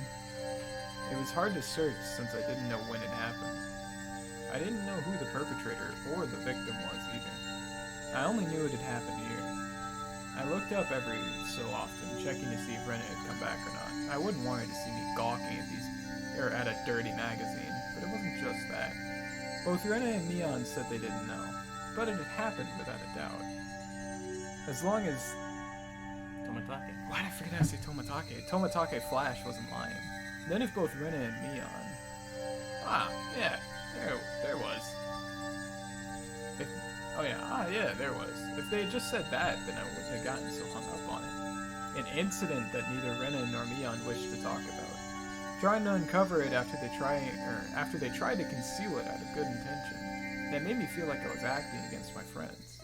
It was hard to search since I didn't know when it happened. I didn't know who the perpetrator or the victim was either. I only knew it had happened here. I looked up every so often, checking to see if Rena had come back or not. I wouldn't want her to see me gawking at a dirty magazine, but it wasn't just that. Both Rena and Neon said they didn't know, but it had happened without a doubt. As long as... Tomatake. Why did I forget to say Tomatake? Tomatake Flash wasn't lying. Then if both Rena and Neon... yeah, there was. There was. If they had just said that, then I wouldn't have gotten so hung up on it. An incident that neither Rena nor Mion wished to talk about. Trying to uncover it after they tried to conceal it out of good intention. That made me feel like I was acting against my friends.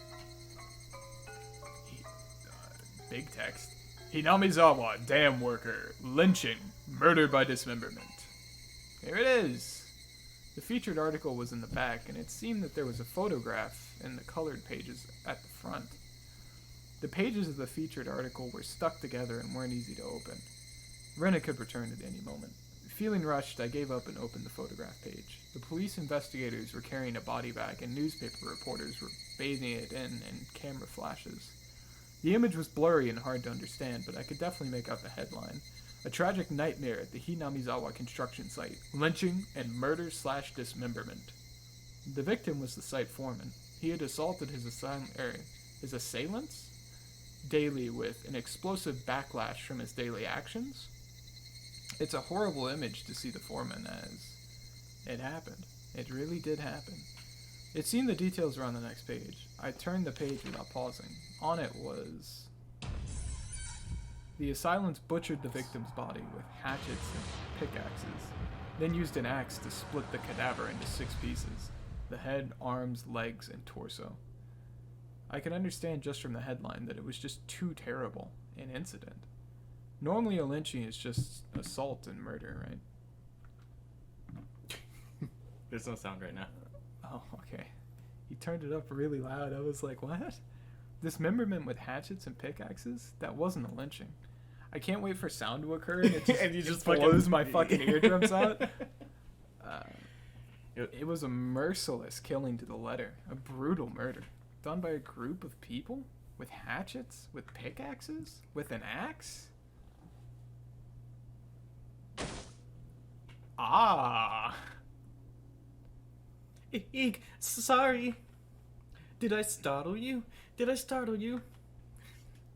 Big text. Hinamizawa, dam worker, lynching, murdered by dismemberment. Here it is. The featured article was in the back, and it seemed that there was a photograph in the colored pages at the front. The pages of the featured article were stuck together and weren't easy to open. Rena could return at any moment. Feeling rushed, I gave up and opened the photograph page. The police investigators were carrying a body bag, and newspaper reporters were bathing it in camera flashes. The image was blurry and hard to understand, but I could definitely make out the headline. A tragic nightmare at the Hinamizawa construction site. Lynching and murder/dismemberment. The victim was the site foreman. He had assaulted his assailants daily with an explosive backlash from his daily actions. It's a horrible image to see the foreman as it happened. It really did happen. It seemed the details were on the next page. I turned the page without pausing. On it was... The assailants butchered the victim's body with hatchets and pickaxes, then used an axe to split the cadaver into 6 pieces: the head, arms, legs, and torso. I could understand just from the headline that it was just too terrible an incident. Normally a lynching is just assault and murder, right? There's no sound right now. Oh, okay. He turned it up really loud. I was like, what? Dismemberment with hatchets and pickaxes? That wasn't a lynching. I can't wait for sound to occur and it just, and you just blows my fucking eardrums out. It was a merciless killing to the letter. A brutal murder. Done by a group of people? With hatchets? With pickaxes? With an axe? Ah! Eek, sorry. Did I startle you?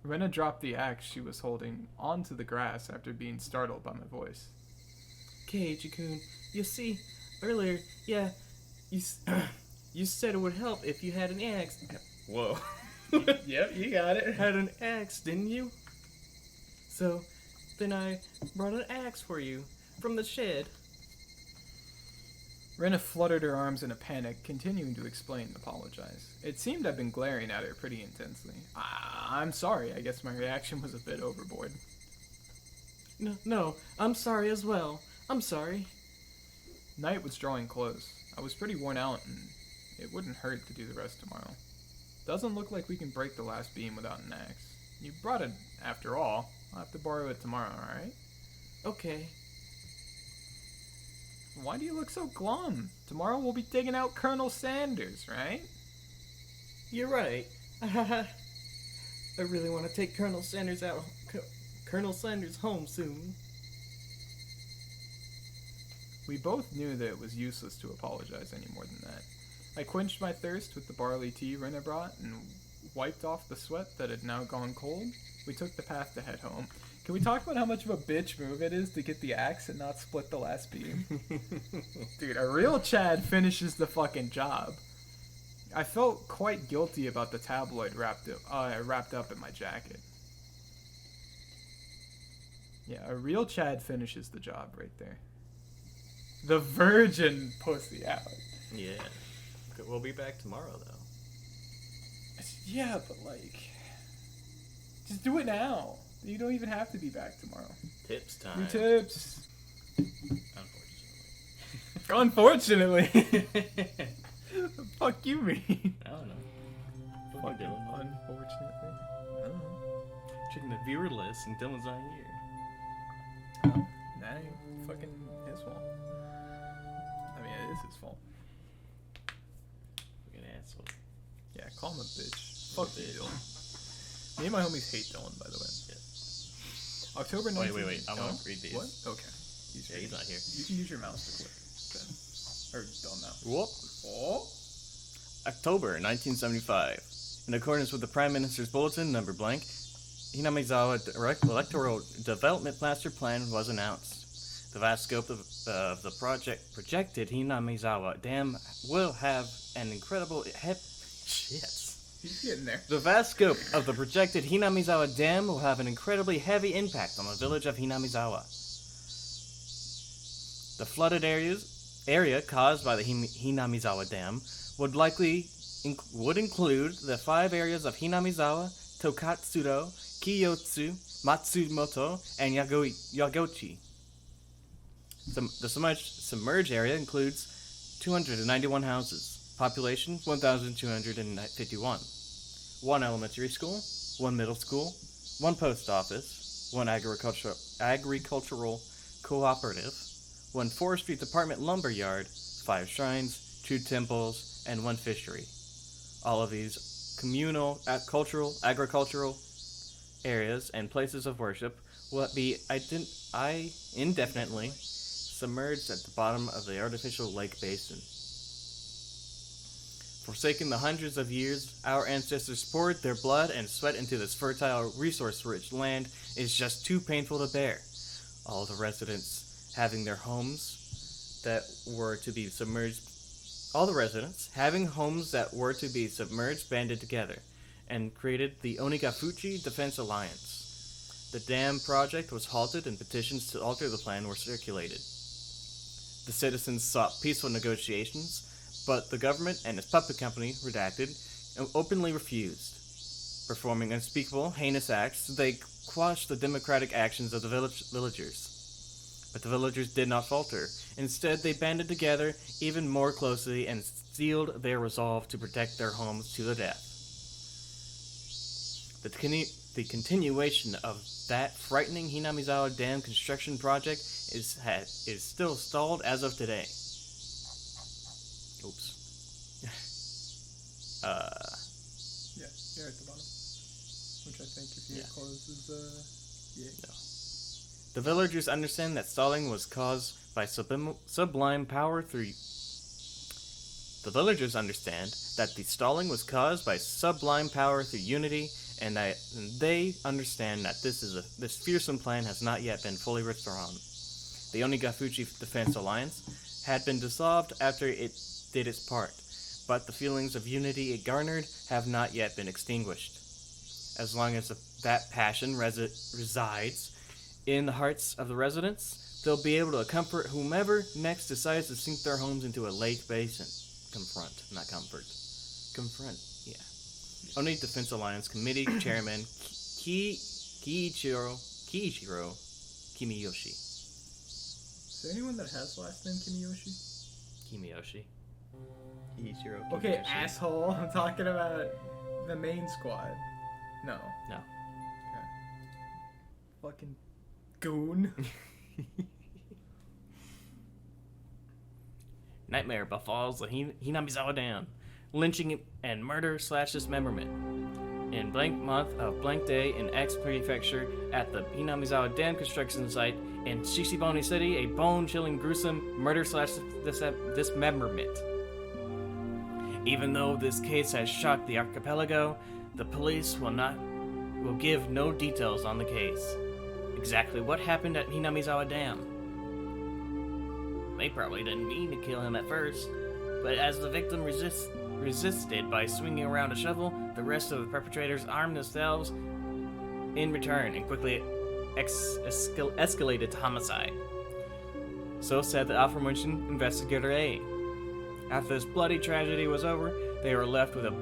Rena dropped the axe she was holding onto the grass after being startled by my voice. Keiji-kun, you see, earlier, yeah, you said it would help if you had an axe. Whoa. Yep, you got it. Had an axe, didn't you? So, then I brought an axe for you from the shed. Rena fluttered her arms in a panic, continuing to explain and apologize. It seemed I'd been glaring at her pretty intensely. I'm sorry, I guess my reaction was a bit overboard. No, I'm sorry as well. I'm sorry. Night was drawing close. I was pretty worn out, and it wouldn't hurt to do the rest tomorrow. Doesn't look like we can break the last beam without an axe. You brought it after all. I'll have to borrow it tomorrow, alright? Okay. Why do you look so glum? Tomorrow we'll be digging out Colonel Sanders, right? You're right. I really want to take Colonel Sanders home soon. We both knew that it was useless to apologize any more than that. I quenched my thirst with the barley tea Rena brought and wiped off the sweat that had now gone cold. We took the path to head home. Can we talk about how much of a bitch move it is to get the axe and not split the last beam? Dude, a real Chad finishes the fucking job. I felt quite guilty about the tabloid wrapped up in my jacket. Yeah, a real Chad finishes the job right there. The virgin pussy out. Yeah. We'll be back tomorrow, though. Yeah, but like... Just do it now. You don't even have to be back tomorrow. Tips time. Your tips. Unfortunately. The fuck you mean? I don't know. Fucking unfortunately. I don't know. Checking the viewer list and Dylan's not here. Oh, that ain't fucking his fault. I mean, it is his fault. Fucking asshole. Yeah, call him a bitch. Fuck you, Dylan. Me and my homies hate Dylan, by the way. Yes. October 19th. Wait. I want to read these. What? Okay. He's not here. You can use your mouse to click. Then. Or don't know. Whoop. Oh. October 1975. In accordance with the Prime Minister's Bulletin, number blank, Hinamizawa Electoral Development Master Plan was announced. The vast scope of the projected Hinamizawa Dam will have an incredible He's getting there. The vast scope of the projected Hinamizawa Dam will have an incredibly heavy impact on the village of Hinamizawa. The flooded area caused by the Hinamizawa Dam would likely include the 5 areas of Hinamizawa, Tokatsuro, Kiyotsu, Matsumoto, and Yagochi. The submerged area includes 291 houses. Population 1,251. 1 elementary school, 1 middle school, 1 post office, 1 agricultural cooperative, 1 forestry department lumber yard, 5 shrines, 2 temples, and 1 fishery. All of these communal, agricultural areas and places of worship will be indefinitely submerged at the bottom of the artificial lake basin. Forsaking the hundreds of years our ancestors poured their blood and sweat into this fertile, resource-rich land is just too painful to bear. All the residents having homes that were to be submerged banded together and created the Onikakushi Defense Alliance. The dam project was halted and petitions to alter the plan were circulated. The citizens sought peaceful negotiations, but the government and its puppet company, redacted, openly refused. Performing unspeakable, heinous acts, they quashed the democratic actions of the villagers. But the villagers did not falter. Instead, they banded together even more closely and sealed their resolve to protect their homes to the death. The continuation of that frightening Hinamizawa Dam construction project is still stalled as of today. Oops. Yeah, you're at the bottom. Which I think if you close is, yeah. No. The villagers understand that stalling was caused by sublime power through... The villagers understand that the stalling was caused by sublime power through unity, and that they understand that this fearsome plan has not yet been fully withdrawn. The Onikakushi Defense Alliance had been dissolved after it did its part, but the feelings of unity it garnered have not yet been extinguished. As long as that passion resides in the hearts of the residents, they'll be able to comfort whomever next decides to sink their homes into a lake basin. Confront, yeah. Oni Defense Alliance Committee Chairman Kiichiro Kimiyoshi. Is there anyone that has last name Kimiyoshi? Kiichiro Kimiyoshi. Okay, asshole. I'm talking about the main squad. No. No. Okay. Fucking goon. Nightmare befalls the Hinamizawa Dam. Lynching and murder / dismemberment. In blank month of blank day in X Prefecture at the Hinamizawa Dam construction site in Shishibone City, a bone-chilling, gruesome murder / dismemberment. Even though this case has shocked the archipelago, the police will give no details on the case. Exactly what happened at Hinamizawa Dam? They probably didn't mean to kill him at first, but as the victim resisted by swinging around a shovel, the rest of the perpetrators armed themselves in return and quickly escalated to homicide. So said the aforementioned Investigator A. After this bloody tragedy was over, they were left with a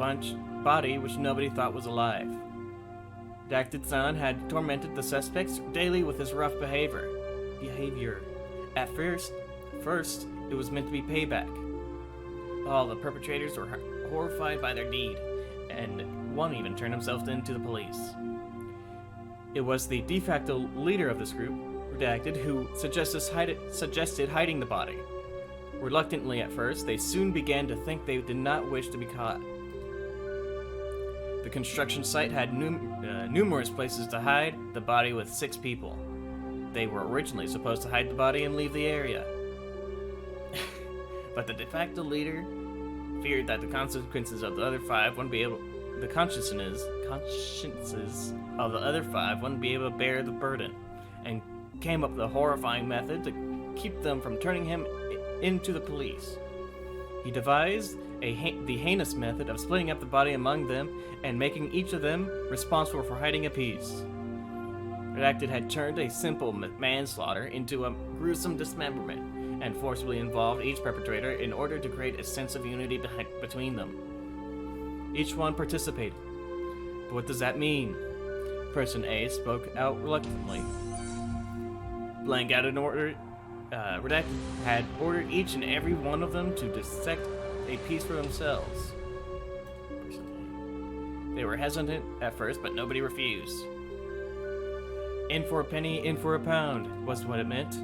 body which nobody thought was alive. Dactytsan had tormented the suspects daily with his rough behavior. At first, it was meant to be payback. All the perpetrators were horrified by their deed, and one even turned himself in to the police. It was the de facto leader of this group, redacted, who suggested hiding the body. Reluctantly at first, they soon began to think they did not wish to be caught. The construction site had numerous places to hide the body with 6 people. They were originally supposed to hide the body and leave the area. But the de facto leader feared that the consequences of the other 5 wouldn't be able... The consciences of the other 5 wouldn't be able to bear the burden, and came up with a horrifying method to keep them from turning him into the police. He devised the heinous method of splitting up the body among them and making each of them responsible for hiding a piece. Redacted had turned a simple manslaughter into a gruesome dismemberment and forcibly involved each perpetrator in order to create a sense of unity between them. Each one participated. But what does that mean? Person A spoke out reluctantly. Blank out an order. Redacted had ordered each and every one of them to dissect a piece for themselves. They were hesitant at first, but nobody refused. In for a penny, in for a pound, was what it meant.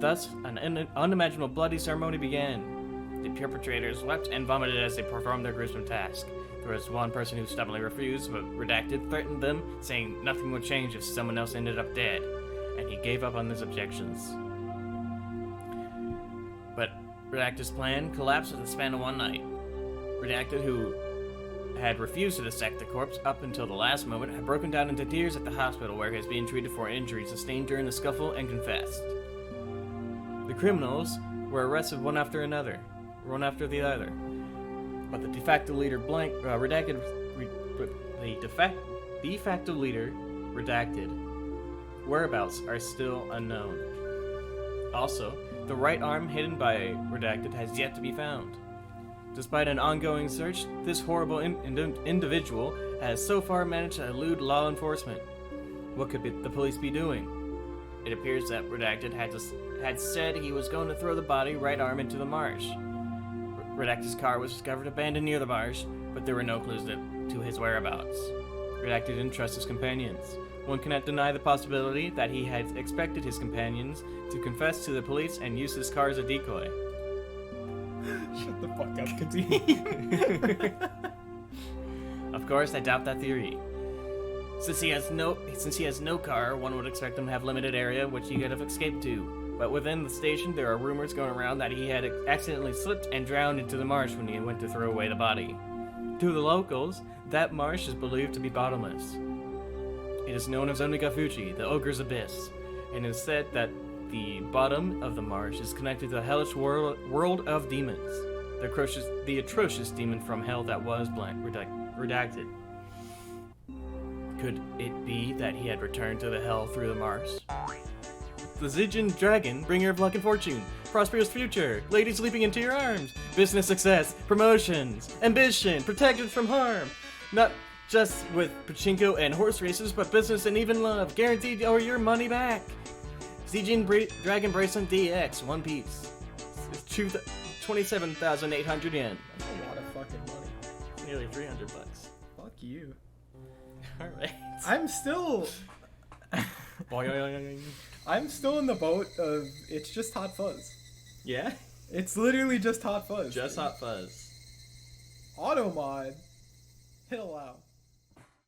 Thus, an unimaginable bloody ceremony began. The perpetrators wept and vomited as they performed their gruesome task. There was one person who stubbornly refused, but Redacted threatened them, saying nothing would change if someone else ended up dead, and he gave up on his objections. But Redacted's plan collapsed in the span of one night. Redacted, who had refused to dissect the corpse up until the last moment, had broken down into tears at the hospital where he was being treated for injuries sustained during the scuffle and confessed. The criminals were arrested one after the other. But the de facto leader Redacted whereabouts are still unknown. Also, the right arm hidden by Redacted has yet to be found. Despite an ongoing search, this horrible individual has so far managed to elude law enforcement. What could the police be doing? It appears that Redacted had said he was going to throw the body right arm into the marsh. Redacted's car was discovered abandoned near the marsh, but there were no clues to his whereabouts. Redacted didn't trust his companions. One cannot deny the possibility that he had expected his companions to confess to the police and use his car as a decoy. Shut the fuck up, continue. Of course, I doubt that theory. Since he has no car, one would expect him to have limited area which he could have escaped to. But within the station, there are rumors going around that he had accidentally slipped and drowned into the marsh when he went to throw away the body. To the locals, that marsh is believed to be bottomless. It is known as Onikakushi, the ogre's abyss, and it is said that the bottom of the marsh is connected to the hellish world of demons, the atrocious demon from hell that was Redacted. Could it be that he had returned to the hell through the marsh? The Zijin Dragon, bringer of luck and fortune, prosperous future, ladies leaping into your arms, business success, promotions, ambition, protected from harm. Not just with pachinko and horse races, but business and even love, guaranteed or your money back. Zijin Dragon Bracelet DX, one piece. It's 27,800 yen. That's a lot of fucking money. Nearly $300. Fuck you. Alright. I'm still in the boat of it's just Hot Fuzz. Yeah? It's literally just Hot Fuzz. Just Hot Fuzz. Auto mod. Hit allow.